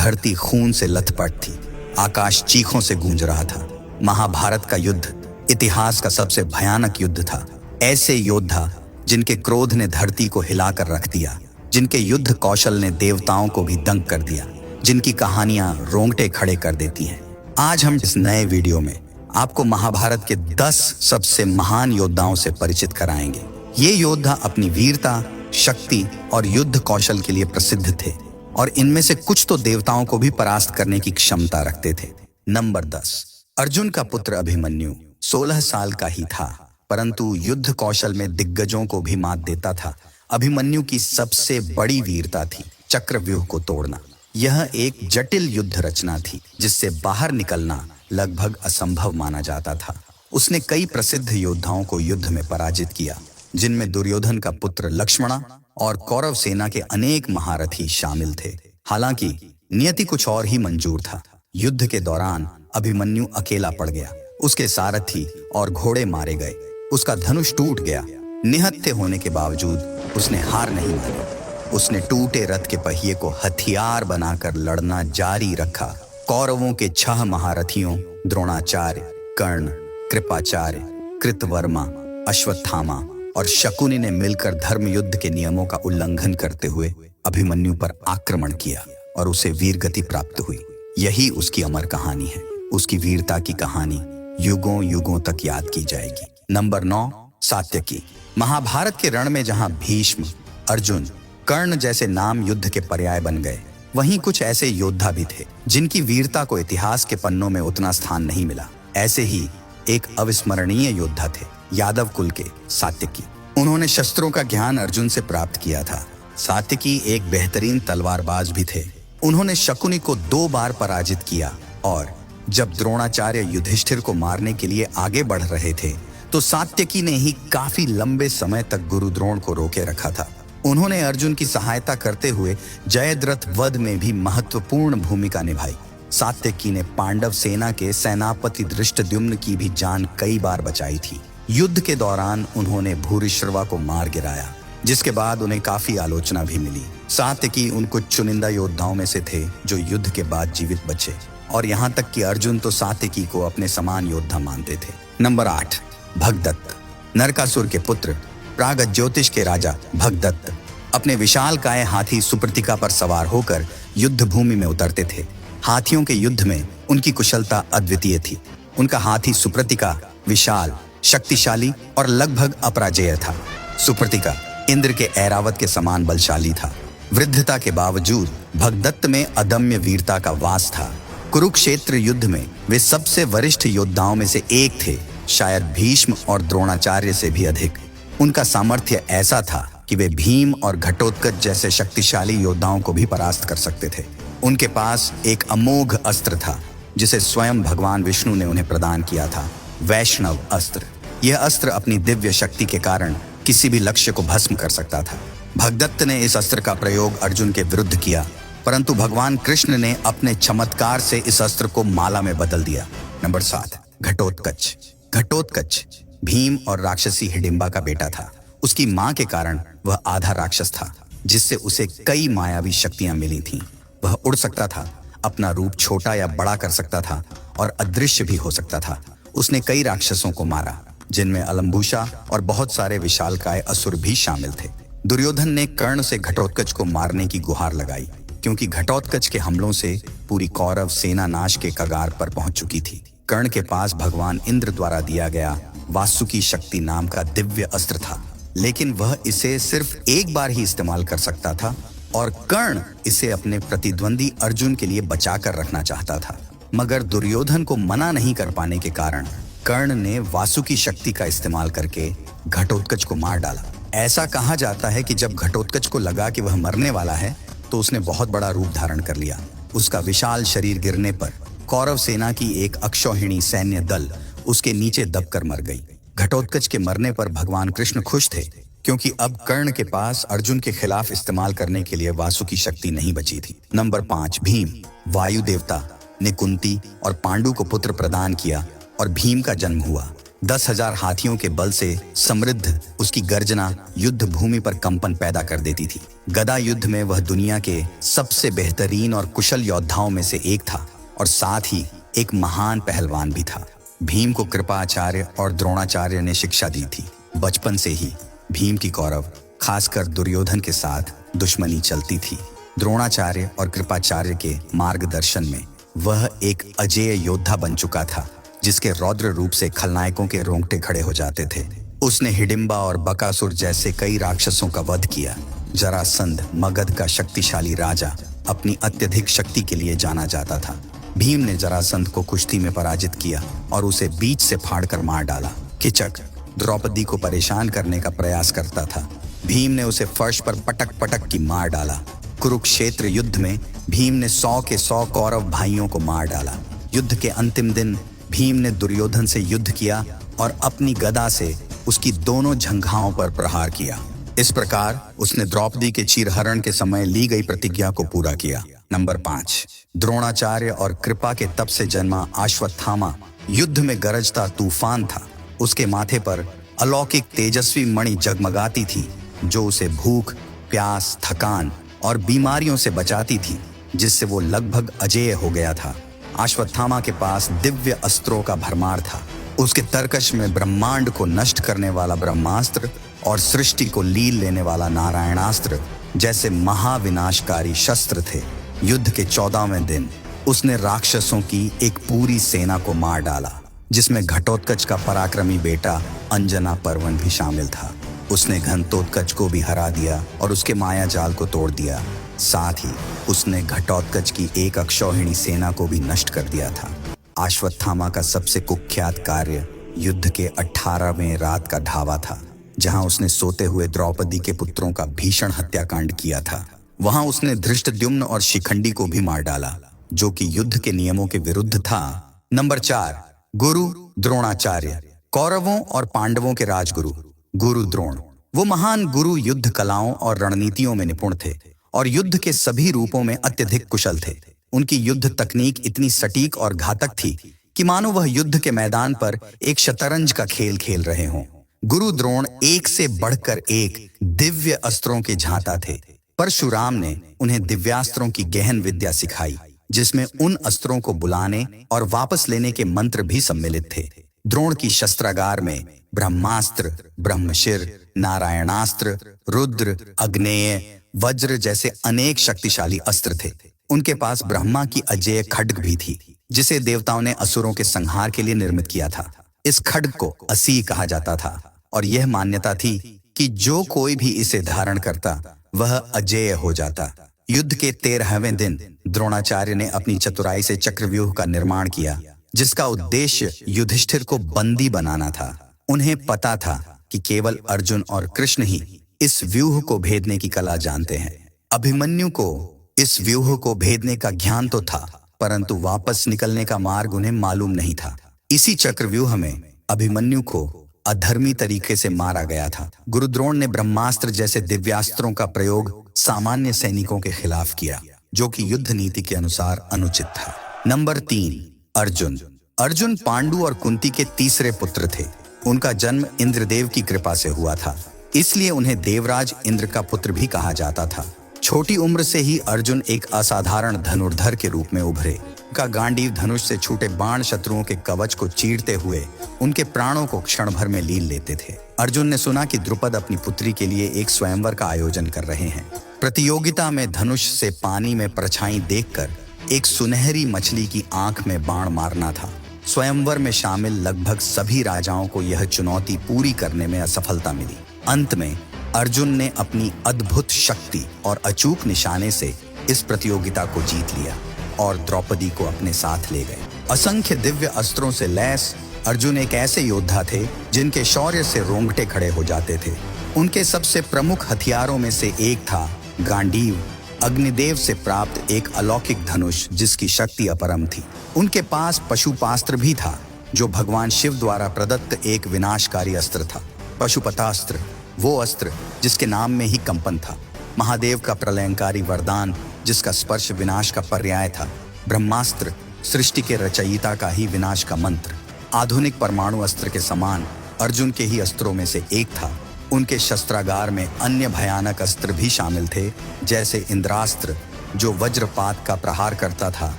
धरती खून से लथपथ थी, आकाश चीखों से गूंज रहा था। महाभारत का युद्ध इतिहास का सबसे भयानक युद्ध था। ऐसे योद्धा जिनके क्रोध ने धरती को हिलाकर रख दिया, जिनके युद्ध कौशल ने देवताओं को भी दंग कर दिया, जिनकी कहानियां रोंगटे खड़े कर देती हैं। आज हम इस नए वीडियो में आपको महाभारत के 10 सबसे महान योद्धाओं से परिचित कराएंगे। ये योद्धा अपनी वीरता, शक्ति और युद्ध कौशल के लिए प्रसिद्ध थे और इनमें से कुछ तो देवताओं को भी परास्त करने की क्षमता रखते थे। नंबर 10, अर्जुन का पुत्र अभिमन्यु 16 साल का ही था, परंतु युद्ध कौशल में दिग्गजों को भी मात देता था। अभिमन्यु की सबसे बड़ी वीरता थी चक्रव्यूह को तोड़ना। यह एक जटिल युद्ध रचना थी जिससे बाहर निकलना लगभग असंभव माना जाता था। उसने कई प्रसिद्ध योद्धाओं को युद्ध में पराजित किया, जिनमें दुर्योधन का पुत्र लक्ष्मण और कौरव सेना के अनेक महारथी शामिल थे। हालांकि नियति कुछ और ही मंजूर था। युद्ध के दौरान अभिमन्यु अकेला पड़ गया, उसके सारथी और घोड़े मारे गए, उसका धनुष टूट गया। निहत्थे होने के बावजूद उसने हार नहीं मानी। उसने टूटे रथ के पहिए को हथियार बनाकर लड़ना जारी रखा। कौरवों के 6 महारथियों द्रोणाचार्य, कर्ण, कृपाचार्य, कृतवर्मा, अश्वत्थामा और शकुनि ने मिलकर धर्म युद्ध के नियमों का उल्लंघन करते हुए अभिमन्यु पर आक्रमण किया और उसे वीरगति प्राप्त हुई। यही उसकी अमर कहानी है। उसकी वीरता की कहानी युगों युगों तक याद की जाएगी। नंबर 9, सात्यकी। महाभारत के रण में जहां भीष्म, अर्जुन, कर्ण जैसे नाम युद्ध के पर्याय बन गए, वहीं कुछ ऐसे योद्धा भी थे जिनकी वीरता को इतिहास के पन्नों में उतना स्थान नहीं मिला। ऐसे ही एक अविस्मरणीय योद्धा थे यादव कुल के सात्यकी। उन्होंने शस्त्रों का ज्ञान अर्जुन से प्राप्त किया था। सात्यकी एक बेहतरीन तलवारबाज भी थे। उन्होंने शकुनि को 2 बार पराजित किया और जब द्रोणाचार्य युधिष्ठिर को मारने के लिए आगे बढ़ रहे थे तो सात्यकी ने ही काफी लंबे समय तक गुरु द्रोण को रोके रखा था। उन्होंने अर्जुन की सहायता करते हुए जयद्रथ वध में भी महत्वपूर्ण भूमिका निभाई। सात्यकी ने पांडव सेना के सेनापति धृष्टद्युम्न की भी जान कई बार बचाई थी। युद्ध के दौरान उन्होंने भूरिश्रवा को मार गिराया, जिसके बाद उन्हें काफी आलोचना भी मिली। सात्यकी उन कुछ चुनिंदा योद्धाओं में से थे जो युद्ध के बाद जीवित बचे, और यहाँ तक कि अर्जुन तो सात्यकी को अपने समान योद्धा मानते थे। नंबर 8, भगदत्त। नरकासुर के पुत्र, प्रागज्योतिष के राजा भगदत्त अपने विशालकाय हाथी सुप्रतिका पर सवार होकर युद्ध भूमि में उतरते थे। हाथियों के युद्ध में उनकी कुशलता अद्वितीय थी। उनका हाथी सुप्रतिका विशाल, शक्तिशाली और लगभग अपराजेय था। सुप्रतिका इंद्र के ऐरावत के समान बलशाली था। वृद्धता के बावजूद भगदत्त में अदम्य वीरता का वास था। कुरुक्षेत्र युद्ध में वे सबसे वरिष्ठ योद्धाओं में से एक थे, शायद भीष्म और द्रोणाचार्य से भी अधिक। उनका सामर्थ्य ऐसा था कि वे भीम और घटोत्कच जैसे शक्तिशाली योद्धाओं को भी परास्त कर सकते थे। उनके पास एक अमोघ अस्त्र था जिसे स्वयं भगवान विष्णु ने उन्हें प्रदान किया था, वैष्णव अस्त्र। यह अस्त्र अपनी दिव्य शक्ति के कारण किसी भी लक्ष्य को भस्म कर सकता था। भगदत्त ने इस अस्त्र का प्रयोग अर्जुन के विरुद्ध किया, परंतु भगवान कृष्ण ने अपने चमत्कार से इस अस्त्र को माला में बदल दिया। नंबर 7, घटोत्कच। घटोत्कच भीम और राक्षसी हिडिंबा का बेटा था। उसकी मां के कारण वह आधा राक्षस था, जिससे उसे कई मायावी शक्तियां मिली थीं। वह उड़ सकता था, अपना रूप छोटा या बड़ा कर सकता था और अदृश्य भी हो सकता था। उसने कई राक्षसों को मारा, जिनमें अलम्बुशा और बहुत सारे विशालकाय असुर भी शामिल थे। दुर्योधन ने कर्ण से घटोत्कच को मारने की गुहार लगाई, क्योंकि घटोत्कच के हमलों से पूरी कौरव सेना नाश के कगार पर पहुंच चुकी थी। कर्ण के पास भगवान इंद्र द्वारा दिया गया वासुकी शक्ति नाम का दिव्य अस्त्र था, लेकिन वह इसे सिर्फ एक बार ही इस्तेमाल कर सकता था और कर्ण इसे अपने प्रतिद्वंदी अर्जुन के लिए बचा कर रखना चाहता था। मगर दुर्योधन को मना नहीं कर पाने के कारण कर्ण ने वासुकी शक्ति का इस्तेमाल करके घटोत्कच को मार डाला। ऐसा कहा जाता है कि जब घटोत्कच को लगा कि वह मरने वाला है तो उसने बहुत बड़ा रूप धारण कर लिया। उसका विशाल शरीर गिरने पर कौरव सेना की एक अक्षौहिणी सैन्य दल उसके नीचे दबकर मर गई। घटोत्कच के मरने पर भगवान कृष्ण खुश थे, क्योंकि अब कर्ण के पास अर्जुन के खिलाफ इस्तेमाल करने के लिए वासुकी शक्ति नहीं बची थी। नंबर 5, भीम। वायु देवता ने कुंती और पांडु को पुत्र प्रदान किया और भीम का जन्म हुआ। 10,000 हाथियों के बल से समृद्ध उसकी गर्जना युद्ध भूमि पर कंपन पैदा कर देती थी। गदा युद्ध में वह दुनिया के सबसे बेहतरीन और कुशल योद्धाओं में से एक था और साथ ही एक महान पहलवान भी था। भीम को कृपाचार्य और द्रोणाचार्य ने शिक्षा दी थी। बचपन से ही भीम की कौरव, खासकर दुर्योधन के साथ दुश्मनी चलती थी। द्रोणाचार्य और कृपाचार्य के मार्गदर्शन में वह एक अजेय योद्धा बन चुका था, जिसके रौद्र रूप से खलनायकों के रोंगटे खड़े हो जाते थे। उसने हिडिंबा और बकासुर जैसे कई राक्षसों का वध किया। जरासंध, मगध का शक्तिशाली राजा, अपनी अत्यधिक शक्ति के लिए जाना जाता था। भीम ने जरासंध को कुश्ती में पराजित किया और उसे बीच से फाड़कर मार डाला। किचक द्रौपदी को परेशान करने का प्रयास करता था। भीम ने उसे फर्श पर पटक पटक की मार डाला। कुरुक्षेत्र युद्ध में भीम ने 100 के 100 कौरव भाइयों को मार डाला। युद्ध के अंतिम दिन भीम ने दुर्योधन से युद्ध किया और अपनी गदा से उसकी दोनों जंघाओं पर प्रहार किया। इस प्रकार उसने द्रौपदी के चीरहरण के समय ली गई प्रतिज्ञा को पूरा किया। नंबर 5, द्रोणाचार्य और कृपा के तप से जन्मा अश्वत्थामा युद्ध में गरजता तूफान था। उसके माथे पर अलौकिक तेजस्वी मणि जगमगाती थी, जो उसे भूख, प्यास, थकान और बीमारियों से बचाती थी, जिससे वो लगभग अजेय हो गया था। अश्वत्थामा के पास दिव्य अस्त्रों का भरमार था। उसके तरकश में ब्रह्मांड को नष्ट करने वाला ब्रह्मास्त्र और सृष्टि को लील लेने वाला नारायणास्त्र जैसे महाविनाशकारी शस्त्र थे। युद्ध के 14वें दिन उसने राक्षसों की एक पूरी सेना को मार डाला, जिसमें घटोत्कच का पराक्रमी बेटा अंजना पर्वन भी शामिल था। उसने घटोत्कच को भी हरा दिया और उसके माया जाल को तोड़ दिया। साथ ही उसने घटोत्कच की एक अक्षौहिणी सेना को भी नष्ट कर दिया था। अश्वत्थामा का सबसे कुख्यात कार्य युद्ध के 18वें रात का ढावा था, जहां उसने सोते हुए द्रौपदी के पुत्रों का भीषण हत्याकांड किया था। वहां उसने धृष्टद्युम्न और शिखंडी को भी मार डाला, जो कि युद्ध के नियमों के विरुद्ध था। नंबर 4, गुरु द्रोणाचार्य, कौरवों और पांडवों के राजगुरु। गुरु द्रोण, वो महान गुरु युद्ध कलाओं और रणनीतियों में निपुण थे और युद्ध के सभी रूपों में अत्यधिक कुशल थे। उनकी युद्ध तकनीक इतनी सटीक और घातक थी कि मानो वह युद्ध के मैदान पर एक शतरंज का खेल खेल रहे हों। गुरु द्रोण एक से बढ़कर एक दिव्य अस्त्रों के झांता थे। परशुराम ने उन्हें दिव्यास्त्रों की गहन विद्या सिखाई, जिसमें उन अस्त्रों को बुलाने और वापस लेने के मंत्र भी सम्मिलित थे। द्रोण की शस्त्रागार में ब्रह्मास्त्र, ब्रह्मशिर, नारायणास्त्र, रुद्र, अग्नेय, वज्र जैसे अनेक शक्तिशाली अस्त्र थे। उनके पास ब्रह्मा की अजेय खड्ग भी थी, जिसे देवताओं ने असुरों के संहार के लिए निर्मित किया था। इस खड्ग को असी कहा जाता था और यह मान्यता थी कि जो कोई भी इसे धारण करता वह अजेय हो जाता। युद्ध के 13वें दिन द्रोणाचार्य ने अपनी चतुराई से चक्रव्यूह का निर्माण किया, जिसका उद्देश्य युधिष्ठिर को बंदी बनाना था। उन्हें पता था कि केवल अर्जुन और कृष्ण ही इस व्यूह को भेदने की कला जानते हैं। अभिमन्यु को इस व्यूह को भेदने का ज्ञान तो था, परंतु वापस निकलने का मार्ग उन्हें मालूम नहीं था। इसी चक्रव्यूह में अभिमन्यु को अधर्मी तरीके से मारा गया था। गुरुद्रोण ने ब्रह्मास्त्र जैसे दिव्यास्त्रों का प्रयोग सामान्य सैनिकों के खिलाफ किया, जो कि युद्ध नीति के अनुसार अनुचित था। नंबर 3, अर्जुन। अर्जुन पांडु और कुंती के तीसरे पुत्र थे। उनका जन्म इंद्रदेव की कृपा से हुआ था, इसलिए उन्हें देवराज इंद्र का पुत्र भी कहा जाता था। छोटी उम्र से ही अर्जुन एक असाधारण धनुर्धर के रूप में उभरे। उनका गांडीव धनुष से छूटे बाण शत्रुओं के कवच को चीरते हुए उनके प्राणों को क्षण भर में लील लेते थे। अर्जुन ने सुना कि द्रुपद अपनी पुत्री के लिए एक स्वयंवर का आयोजन कर रहे हैं। प्रतियोगिता में धनुष से पानी में परछाई देखकर एक सुनहरी मछली की आंख में बाण मारना था। स्वयंवर में शामिल लगभग सभी राजाओं को यह चुनौती पूरी करने में असफलता मिली। अंत में अर्जुन ने अपनी अद्भुत शक्ति और अचूक निशाने से इस प्रतियोगिता को जीत लिया और द्रौपदी को अपने साथ ले गए। असंख्य दिव्य अस्त्रों से लैस अर्जुन एक ऐसे योद्धा थे जिनके शौर्य से रोंगटे खड़े हो जाते थे। उनके सबसे प्रमुख हथियारों में से एक था गांडीव, अग्निदेव से प्राप्त एक अलौकिक धनुष जिसकी शक्ति अपरम थी। उनके पास पशुपास्त्र भी था, जो भगवान शिव द्वारा प्रदत्त एक विनाशकारी अस्त्र था। पशुपतास्त्र, वो अस्त्र जिसके नाम में ही कंपन था। महादेव का प्रलयंकारी वरदान, जिसका स्पर्श विनाश का पर्याय था। ब्रह्मास्त्र, सृष्टि के रचयिता का ही विनाश का मंत्र। आधुनिक परमाणु अस्त्र के समान अर्जुन के ही अस्त्रों में से एक था। उनके शस्त्रागार में अन्य भयानक अस्त्र भी शामिल थे, जैसे इंद्रास्त्र जो वज्रपात का प्रहार करता था,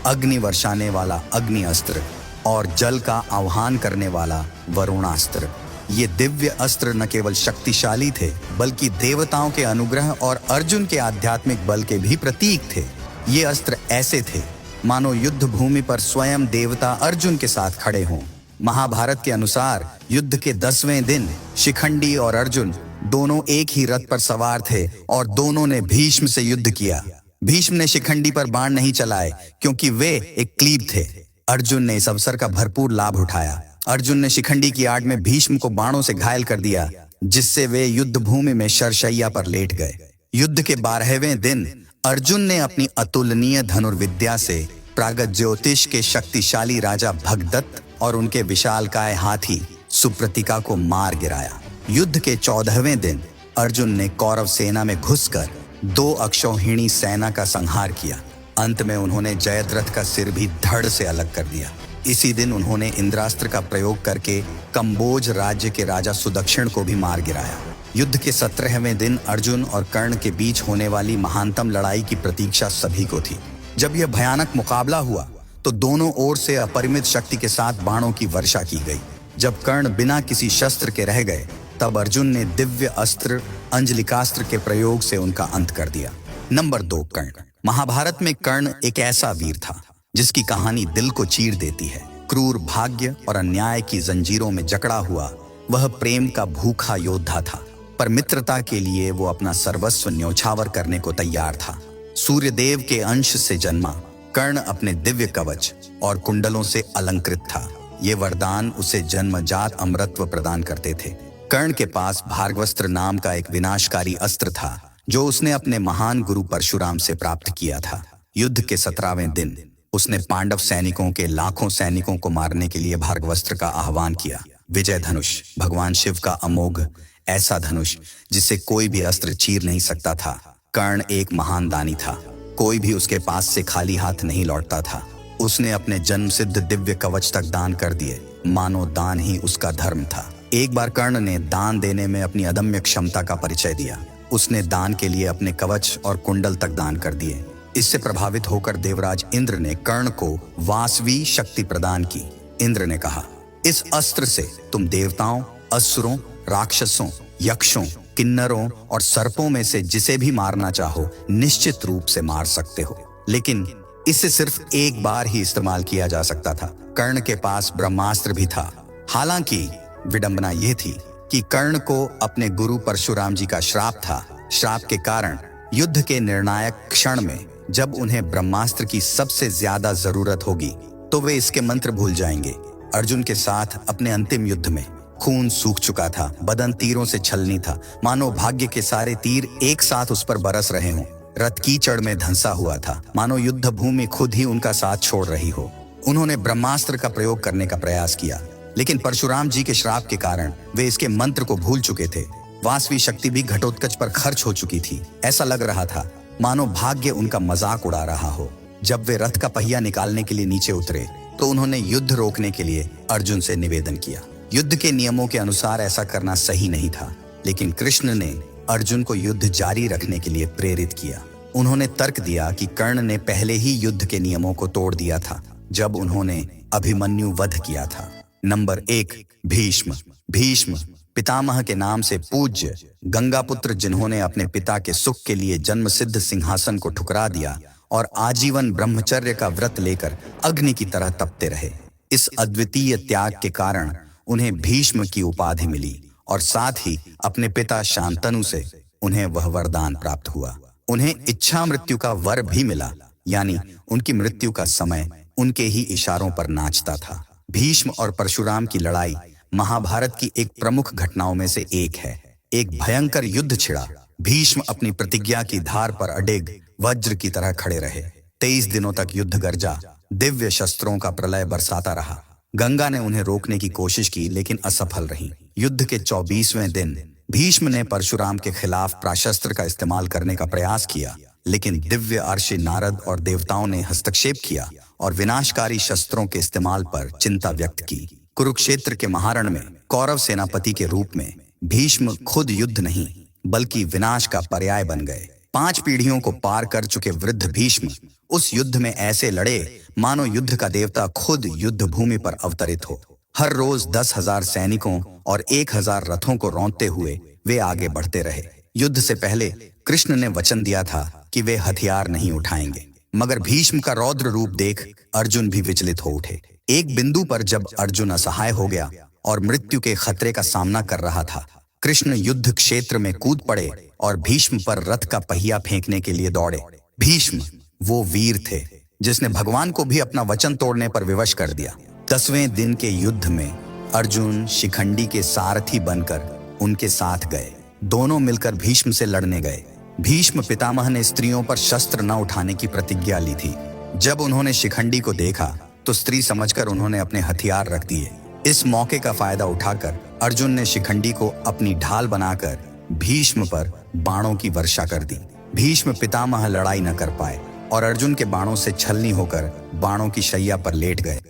अग्नि वर्षाने वाला अग्नि अस्त्र और जल का आह्वान करने वाला वरुणास्त्र। ये दिव्य अस्त्र न केवल शक्तिशाली थे बल्कि देवताओं के अनुग्रह और अर्जुन के आध्यात्मिक बल के भी प्रतीक थे। ये अस्त्र ऐसे थे मानो युद्ध भूमि पर स्वयं देवता अर्जुन के साथ खड़े हों। महाभारत के अनुसार युद्ध के 10वें दिन शिखंडी और अर्जुन दोनों एक ही रथ पर सवार थे और दोनों ने भीष्म से युद्ध किया। भीष्म ने शिखंडी पर बाण नहीं चलाए क्योंकि वे एक क्लीब थे। अर्जुन ने इस अवसर का भरपूर लाभ उठाया। अर्जुन ने शिखंडी की आड़ में भीष्म को बाणों से घायल कर दिया, जिससे वे युद्ध भूमि में शरशैया पर लेट गए। युद्ध के 12वें दिन अर्जुन ने अपनी अतुलनीय धनुर्विद्या से प्रागज्योतिष के शक्तिशाली राजा भगदत्त और उनके विशालकाय हाथी सुप्रतिका को मार गिराया। युद्ध के 14वें दिन अर्जुन ने कौरव सेना में घुसकर 2 अक्षौहिणी सेना का संहार किया। अंत में उन्होंने जयद्रथ का सिर भी धड़ से अलग कर दिया। इसी दिन उन्होंने इंद्रास्त्र का प्रयोग करके कंबोज राज्य के राजा सुदक्षिण को भी मार गिराया। युद्ध के 17वें दिन अर्जुन और कर्ण के बीच होने वाली महानतम लड़ाई की प्रतीक्षा सभी को थी। जब यह भयानक मुकाबला हुआ तो दोनों ओर से अपरिमित शक्ति के साथ बाणों की वर्षा की गई। जब कर्ण बिना किसी शस्त्र के रह गए तब अर्जुन ने दिव्य अस्त्र अंजलिकास्त्र के प्रयोग से उनका अंत कर दिया। नंबर 2, कर्ण। महाभारत में कर्ण एक ऐसा वीर था जिसकी कहानी दिल को चीर देती है। क्रूर भाग्य और अन्याय की जंजीरों में जकड़ा हुआ वह प्रेम का भूखा योद्धा था, पर मित्रता के लिए वो अपना सर्वस्व न्योछावर करने को तैयार था। सूर्यदेव के अंश से जन्मा कर्ण अपने दिव्य कवच और कुंडलों से अलंकृत था। ये वरदान उसे जन्मजात अमरत्व प्रदान करते थे। कर्ण के पास भार्गवस्त्र नाम का एक विनाशकारी अस्त्र था जो उसने अपने महान गुरु परशुराम से प्राप्त किया था। युद्ध के 17वें दिन उसने पांडव सैनिकों के लाखों सैनिकों को मारने के लिए भार्गवस्त्र का आह्वान किया। विजय धनुष भगवान शिव का अमोघ ऐसा धनुष जिसे कोई भी अस्त्र चीर नहीं सकता था। कर्ण एक महान दानी था, कोई भी उसके पास से खाली हाथ नहीं लौटता था। उसने अपने जन्म सिद्ध दिव्य कवच तक दान कर दिए, मानो दान ही उसका धर्म था। एक बार कर्ण ने दान देने में अपनी अदम्य क्षमता का परिचय दिया। उसने दान के लिए अपने कवच और कुंडल तक दान कर दिए। इससे प्रभावित होकर देवराज इंद्र ने कर्ण को वासवी शक्ति प्रदान की। इंद्र ने कहा, इस अस्त्र से तुम देवताओं, असुरों, राक्षसों, यक्षों, किन्नरों और सर्पों में से जिसे भी मारना चाहो निश्चित रूप से मार सकते हो, लेकिन इसे सिर्फ एक बार ही इस्तेमाल किया जा सकता था। कर्ण के पास ब्रह्मास्त्र भी था। हालांकि विडंबना यह थी कि कर्ण को अपने गुरु परशुराम जी का श्राप था। श्राप के कारण युद्ध के निर्णायक क्षण में जब उन्हें ब्रह्मास्त्र की सबसे ज्यादा जरूरत होगी तो वे इसके मंत्र भूल जाएंगे। अर्जुन के साथ अपने अंतिम युद्ध में खून सूख चुका था, बदन तीरों से छलनी था, मानो भाग्य के सारे तीर एक साथ उस पर बरस रहे हों। रथ कीचड़ में धंसा हुआ था, मानो युद्ध भूमि खुद ही उनका साथ छोड़ रही हो। उन्होंने ब्रह्मास्त्र का प्रयोग करने का प्रयास किया, लेकिन परशुराम जी के श्राप के कारण वे इसके मंत्र को भूल चुके थे। वासवी शक्ति भी घटोत्कच पर खर्च हो चुकी थी। ऐसा लग रहा था मानो भाग्य उनका मजाक उड़ा रहा हो। जब वे रथ का पहिया निकालने के लिए नीचे उतरे तो उन्होंने युद्ध रोकने के लिए अर्जुन से निवेदन किया। युद्ध के नियमों के अनुसार ऐसा करना सही नहीं था, लेकिन कृष्ण ने अर्जुन को युद्ध जारी रखने के लिए प्रेरित किया। उन्होंने तर्क दिया कि कर्ण ने पहले ही युद्ध के नियमों को तोड़ दिया था जब उन्होंने अभिमन्यु वध किया था। नंबर 1, भीष्म। भीष्म पितामह के नाम से पूज्य गंगापुत्र, जिन्होंने अपने पिता के सुख के लिए जन्म सिद्ध सिंहासन को ठुकरा दिया और आजीवन ब्रह्मचर्य का व्रत लेकर अग्नि की तरह तपते रहे। इस अद्वितीय त्याग के कारण उन्हें भीष्म की उपाधि मिली और साथ ही अपने पिता शांतनु से उन्हें वह वरदान प्राप्त हुआ। उन्हें इच्छा मृत्यु का वर भी मिला, यानी उनकी मृत्यु का समय उनके ही इशारों पर नाचता था। भीष्म और परशुराम की लड़ाई महाभारत की एक प्रमुख घटनाओं में से एक है। एक भयंकर युद्ध छिड़ा। भीष्म अपनी प्रतिज्ञा की धार पर अडिग वज्र की तरह खड़े रहे। 23 दिनों तक युद्ध गर्जा, दिव्य शस्त्रों का प्रलय बरसाता रहा। गंगा ने उन्हें रोकने की कोशिश की, लेकिन असफल रही। युद्ध के 24वें दिन भीष्म ने परशुराम के खिलाफ प्राशस्त्र का इस्तेमाल करने का प्रयास किया, लेकिन दिव्य अर्षि नारद और देवताओं ने हस्तक्षेप किया और विनाशकारी शस्त्रों के इस्तेमाल पर चिंता व्यक्त की। कुरुक्षेत्र के महारण में कौरव सेनापति के रूप में भीष्म खुद युद्ध नहीं बल्कि विनाश का पर्याय बन गए। 5 पीढ़ियों को पार कर चुके वृद्ध भीष्म उस युद्ध में ऐसे लड़े मानो युद्ध का देवता खुद युद्ध भूमि पर अवतरित हो। हर रोज 10,000 सैनिकों और 1,000 रथों को रौंदते हुए वे आगे बढ़ते रहे। युद्ध से पहले कृष्ण ने वचन दिया था कि वे हथियार नहीं उठाएंगे, मगर भीष्म का रौद्र रूप देख अर्जुन भी विचलित हो उठे। एक बिंदु पर जब अर्जुन असहाय हो गया और मृत्यु के खतरे का सामना कर रहा था, कृष्ण युद्ध क्षेत्र में कूद पड़े और भीष्म पर रथ का पहिया फेंकने के लिए दौड़े। भीष्म वो वीर थे जिसने भगवान को भी अपना वचन तोड़ने पर विवश कर दिया। 10वें दिन के युद्ध में अर्जुन शिखंडी के सारथी बनकर उनके साथ गए। दोनों मिलकर भीष्म से लड़ने गए। भीष्म पितामह ने स्त्रियों पर शस्त्र न उठाने की प्रतिज्ञा ली थी। जब उन्होंने शिखंडी को देखा तो स्त्री समझकर उन्होंने अपने हथियार रख दिए। इस मौके का फायदा उठाकर अर्जुन ने शिखंडी को अपनी ढाल बनाकर भीष्म पर बाणों की वर्षा कर दी। भीष्म पितामह लड़ाई न कर पाए और अर्जुन के बाणों से छलनी होकर बाणों की शैया पर लेट गए।